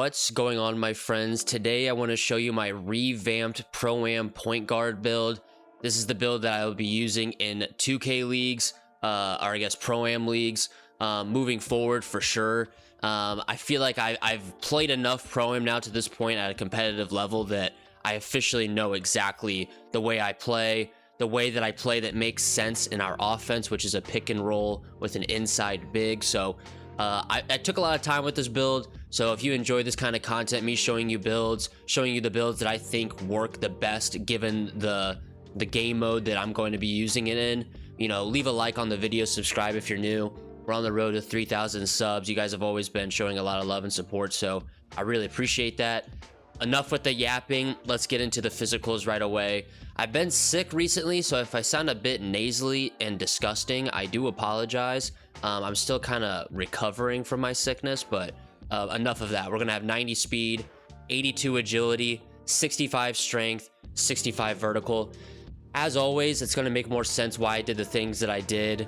What's going on, my friends? Today I want to show you my revamped ProAm point guard build. This is the build that I will be using in 2K leagues, or I guess ProAm leagues, moving forward for sure. I feel like I've played enough ProAm now to this point at a competitive level that I officially know exactly the way I play, the way that I play that makes sense in our offense, which is a pick and roll with an inside big. So I took a lot of time with this build, so if you enjoy this kind of content, me showing you the builds that I think work the best given the game mode that I'm going to be using it in, you know, leave a like on the video, subscribe if you're new. We're on the road to 3,000 subs. You guys have always been showing a lot of love and support, so I really appreciate that. Enough with the yapping, let's get into the physicals right away. I've been sick recently, so if I sound a bit nasally and disgusting, I do apologize. I'm still kind of recovering from my sickness, but enough of that. We're gonna have 90 speed, 82 agility, 65 strength, 65 vertical. As always, it's gonna make more sense why I did the things that I did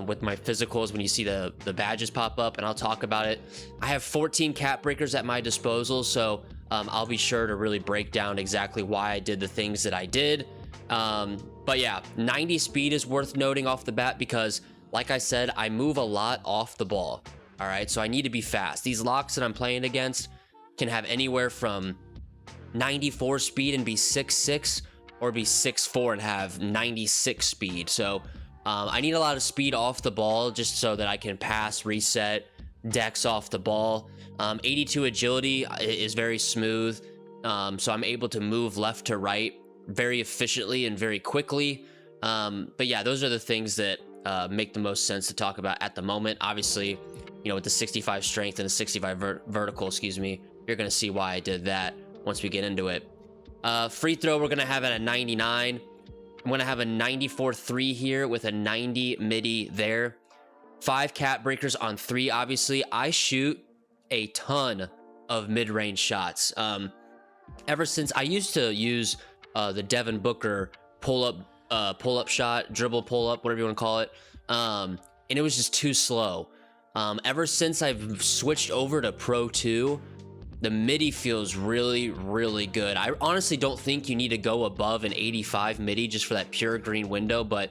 with my physicals when you see the badges pop up, and I'll talk about it. I have 14 cap breakers at my disposal, so I'll be sure to really break down exactly why I did the things that I did. But yeah, 90 speed is worth noting off the bat because, like I said, I move a lot off the ball. All right, so I need to be fast. These locks that I'm playing against can have anywhere from 94 speed and be 6'6", or be 6'4" and have 96 speed. So I need a lot of speed off the ball just so that I can pass, reset, decks off the ball. 82 agility is very smooth, so I'm able to move left to right very efficiently and very quickly. But yeah, those are the things that make the most sense to talk about at the moment. Obviously, you know, with the 65 strength and the 65 vertical, excuse me, you're gonna see why I did that once we get into it. Free throw, we're gonna have it at 99. I'm gonna have a 94-3 here with a 90 midi there. 5 cap breakers on 3. Obviously, I shoot a ton of mid-range shots. Ever since I used to use the Devin Booker pull-up shot, dribble pull-up, whatever you want to call it, and it was just too slow. Ever since I've switched over to Pro 2, the midi feels really, really good. I honestly don't think you need to go above an 85 midi just for that pure green window, but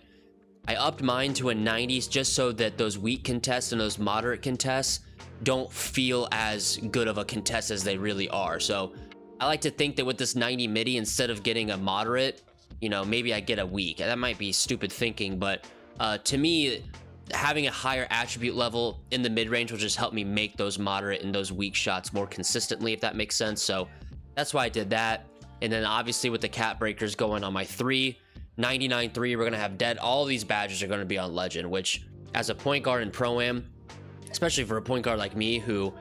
I upped mine to a 90s just so that those weak contests and those moderate contests don't feel as good of a contest as they really are. So I like to think that with this 90 midi, instead of getting a moderate, you know, maybe I get a weak. That might be stupid thinking, but to me, having a higher attribute level in the mid-range will just help me make those moderate and those weak shots more consistently, if that makes sense. So that's why I did that. And then obviously with the cap breakers going on my 3, 99-3, we're gonna have dead. All these badges are gonna be on legend, which as a point guard in ProAm, especially for a point guard like me who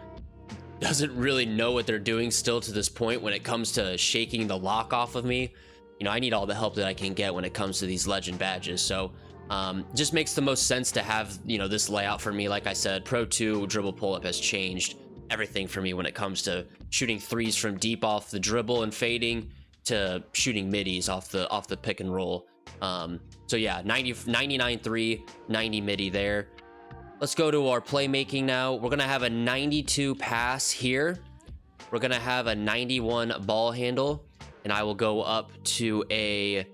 doesn't really know what they're doing still to this point when it comes to shaking the lock off of me, you know, I need all the help that I can get when it comes to these legend badges. So just makes the most sense to have, you know, this layout for me. Like I said, Pro 2 dribble pull-up has changed everything for me when it comes to shooting threes from deep off the dribble and fading to shooting middies off the pick and roll. So yeah, 99-3, 90 midi there. Let's go to our playmaking now. We're gonna have a 92 pass here. We're gonna have a 91 ball handle, and I will go up to a,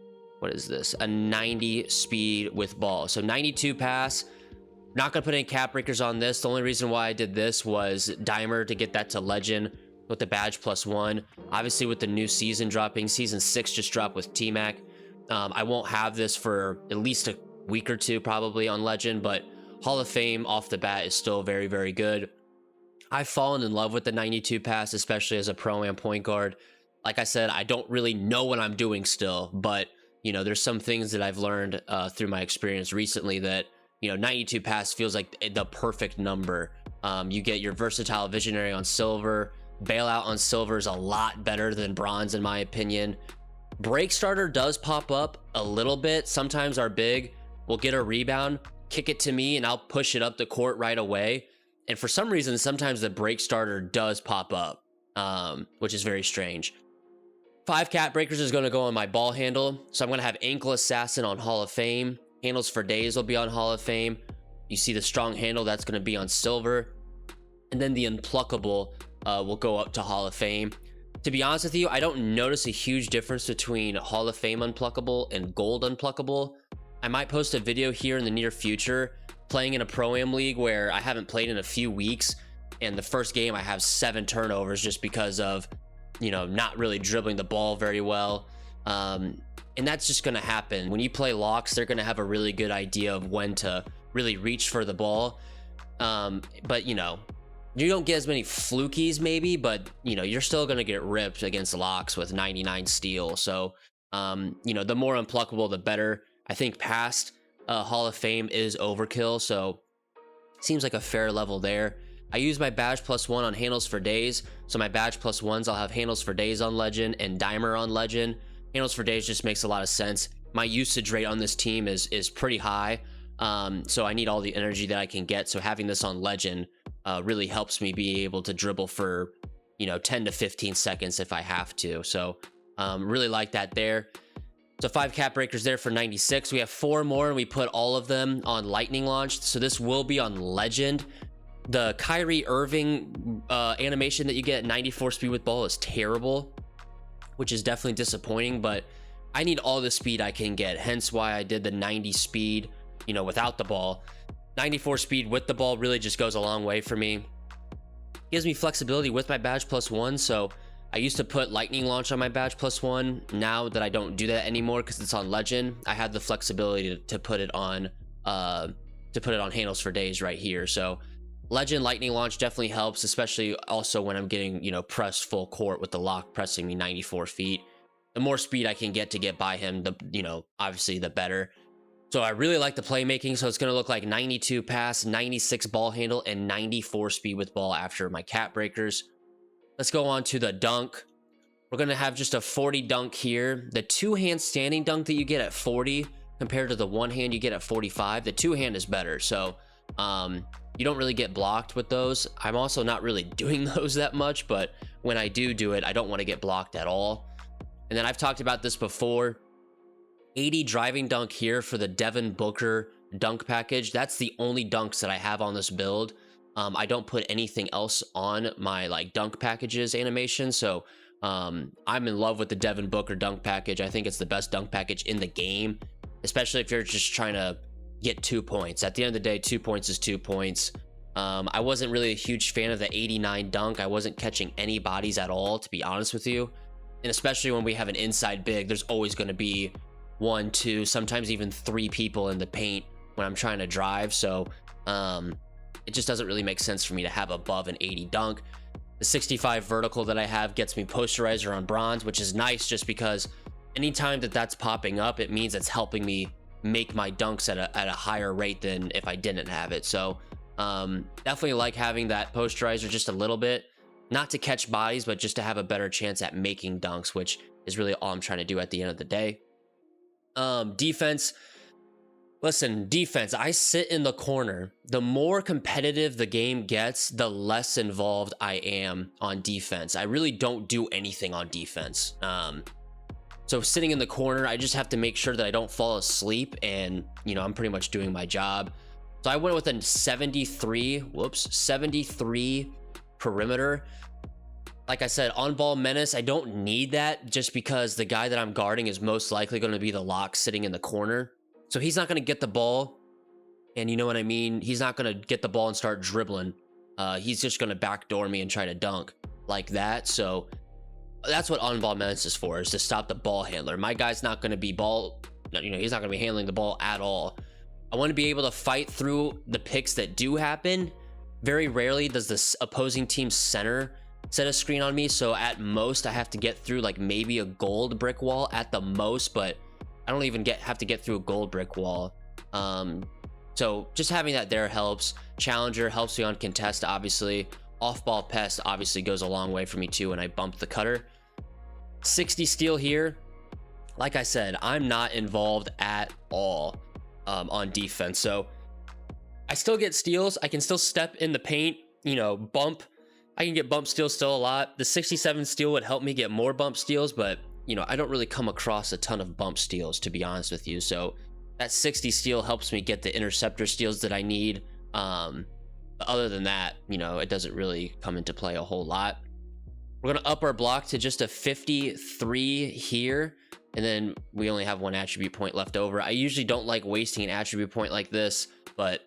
what is this? A 90 speed with ball. So 92 pass. Not gonna put any cap breakers on this. The only reason why I did this was Dimer to get that to legend with the badge +1. Obviously with the new season dropping, season 6 just dropped with T-Mac. I won't have this for at least a week or two probably on legend, but Hall of Fame off the bat is still very, very good. I've fallen in love with the 92 pass, especially as a Pro-Am point guard. Like I said, I don't really know what I'm doing still, but you know, there's some things that I've learned through my experience recently that, you know, 92 pass feels like the perfect number. You get your versatile visionary on silver. Bailout on silver is a lot better than bronze in my opinion. Break starter does pop up a little bit. Sometimes our big will get a rebound, kick it to me, and I'll push it up the court right away. And for some reason, sometimes the break starter does pop up, which is very strange. 5 cap breakers is going to go on my ball handle. So I'm going to have ankle assassin on Hall of Fame. Handles for days will be on Hall of Fame. You see the strong handle, that's going to be on silver. And then the unpluckable will go up to Hall of Fame. To be honest with you, I don't notice a huge difference between Hall of Fame unpluckable and gold unpluckable. I might post a video here in the near future playing in a Pro-Am league where I haven't played in a few weeks, and the first game I have 7 turnovers just because of, you know, not really dribbling the ball very well. And that's just going to happen. When you play locks, they're going to have a really good idea of when to really reach for the ball. But, you know, you don't get as many flukies maybe, but, you know, you're still going to get ripped against locks with 99 steal. So, you know, the more unpluckable, the better. I think past Hall of Fame is overkill. So seems like a fair level there. I use my badge +1 on handles for days. So my badge +1s, I'll have handles for days on legend and dimer on legend. Handles for days just makes a lot of sense. My usage rate on this team is pretty high. So I need all the energy that I can get. So having this on legend really helps me be able to dribble for, you know, 10 to 15 seconds if I have to. So really like that there. So 5 cap breakers there for 96. We have 4 more and we put all of them on lightning launched. So this will be on legend. The Kyrie Irving animation that you get at 94 speed with ball is terrible, which is definitely disappointing, but I need all the speed I can get. Hence why I did the 90 speed, you know, without the ball. 94 speed with the ball really just goes a long way for me. Gives me flexibility with my badge +1. So I used to put lightning launch on my badge +1. Now that I don't do that anymore because it's on legend, I have the flexibility to put it on handles for days right here. So legend lightning launch definitely helps, especially also when I'm getting, you know, pressed full court with the lock pressing me 94 feet. The more speed I can get to get by him, the, you know, obviously the better. So I really like the playmaking. So it's going to look like 92 pass, 96 ball handle, and 94 speed with ball after my cap breakers. Let's go on to the dunk. We're going to have just a 40 dunk here. The 2-hand standing dunk that you get at 40 compared to the 1-hand you get at 45, the 2-hand is better. So you don't really get blocked with those. I'm also not really doing those that much, but when I do it, I don't want to get blocked at all. And then I've talked about this before. 80 driving dunk here for the Devin Booker dunk package. That's the only dunks that I have on this build. I don't put anything else on my like dunk packages animation. So I'm in love with the Devin Booker dunk package. I think it's the best dunk package in the game, especially if you're just trying to get 2 points. At the end of the day, 2 points is 2 points. I wasn't really a huge fan of the 89 dunk. I wasn't catching any bodies at all, to be honest with you. And especially when we have an inside big, there's always going to be 1, 2, sometimes even 3 people in the paint when I'm trying to drive. So it just doesn't really make sense for me to have above an 80 dunk. The 65 vertical that I have gets me posterizer on bronze, which is nice just because anytime that that's popping up, it means it's helping me make my dunks at a higher rate than if I didn't have it. So definitely like having that posterizer just a little bit, not to catch bodies, but just to have a better chance at making dunks, which is really all I'm trying to do at the end of the day. Defense. Listen, defense, I sit in the corner. The more competitive the game gets, the less involved I am on defense. I really don't do anything on defense. So sitting in the corner, I just have to make sure that I don't fall asleep, and, you know, I'm pretty much doing my job. So I went with a 73 perimeter. Like I said, on ball menace, I don't need that just because the guy that I'm guarding is most likely going to be the lock sitting in the corner. So he's not going to get the ball, and you know what I mean? He's not going to get the ball and start dribbling. He's just going to backdoor me and try to dunk like that. So that's what on-ball menace is for, is to stop the ball handler. My guy's not going to be he's not going to be handling the ball at all. I want to be able to fight through the picks that do happen. Very rarely does this opposing team's center set a screen on me. So at most, I have to get through like maybe a gold brick wall at the most, but I don't even have to get through a gold brick wall. So just having that there helps. Challenger helps me on contest, obviously. Off-ball pest obviously goes a long way for me too when I bump the cutter. 60 steal here. Like I said, I'm not involved at all on defense. So I still get steals. I can still step in the paint, you know, bump. I can get bump steals still a lot. The 67 steal would help me get more bump steals, but you know, I don't really come across a ton of bump steals, to be honest with you. So that 60 steal helps me get the interceptor steals that I need. But other than that, you know, it doesn't really come into play a whole lot. We're going to up our block to just a 53 here. And then we only have one attribute point left over. I usually don't like wasting an attribute point like this, but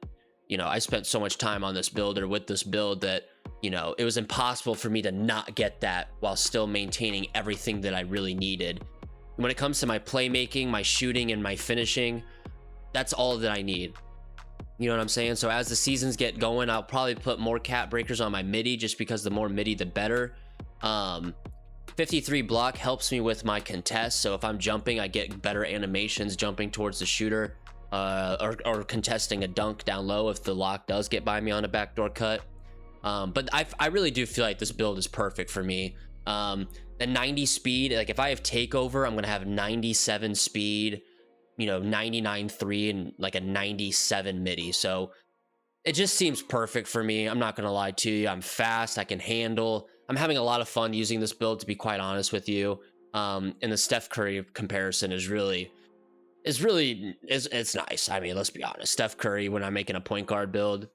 you know, I spent so much time on this build or with this build that, you know, it was impossible for me to not get that while still maintaining everything that I really needed. When it comes to my playmaking, my shooting, and my finishing, that's all that I need. You know what I'm saying? So as the seasons get going, I'll probably put more cap breakers on my midi, just because the more midi, the better. 53 block helps me with my contest. So if I'm jumping, I get better animations jumping towards the shooter, or contesting a dunk down low if the lock does get by me on a backdoor cut. But I really do feel like this build is perfect for me. The 90 speed, like if I have takeover, I'm gonna have 97 speed, you know, 99.3 and like a 97 midi. So it just seems perfect for me. I'm not gonna lie to you. I'm fast, I can handle. I'm having a lot of fun using this build, to be quite honest with you. And the Steph Curry comparison is really it's nice. I mean, let's be honest. Steph Curry, when I'm making a point guard build,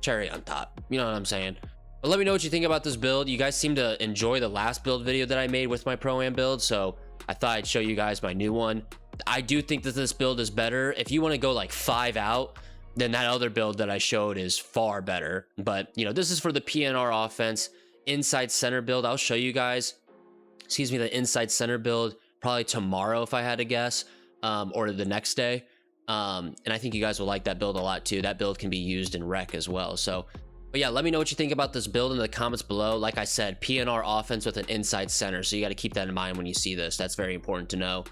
cherry on top. You know what I'm saying? But let me know what you think about this build. You guys seem to enjoy the last build video that I made with my Pro-Am build, so I thought I'd show you guys my new one. I do think that this build is better. If you want to go like 5 out, then that other build that I showed is far better. But, you know, this is for the PNR offense inside center build. I'll show you guys, the inside center build probably tomorrow if I had to guess, or the next day. And I think you guys will like that build a lot too. That build can be used in rec as well. So, but yeah, let me know what you think about this build in the comments below. Like I said, PNR offense with an inside center. So you got to keep that in mind when you see this. That's very important to know.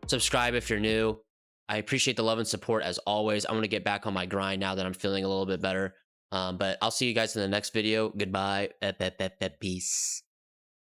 Subscribe if you're new. I appreciate the love and support as always. I'm going to get back on my grind now that I'm feeling a little bit better. But I'll see you guys in the next video. Goodbye. Peace.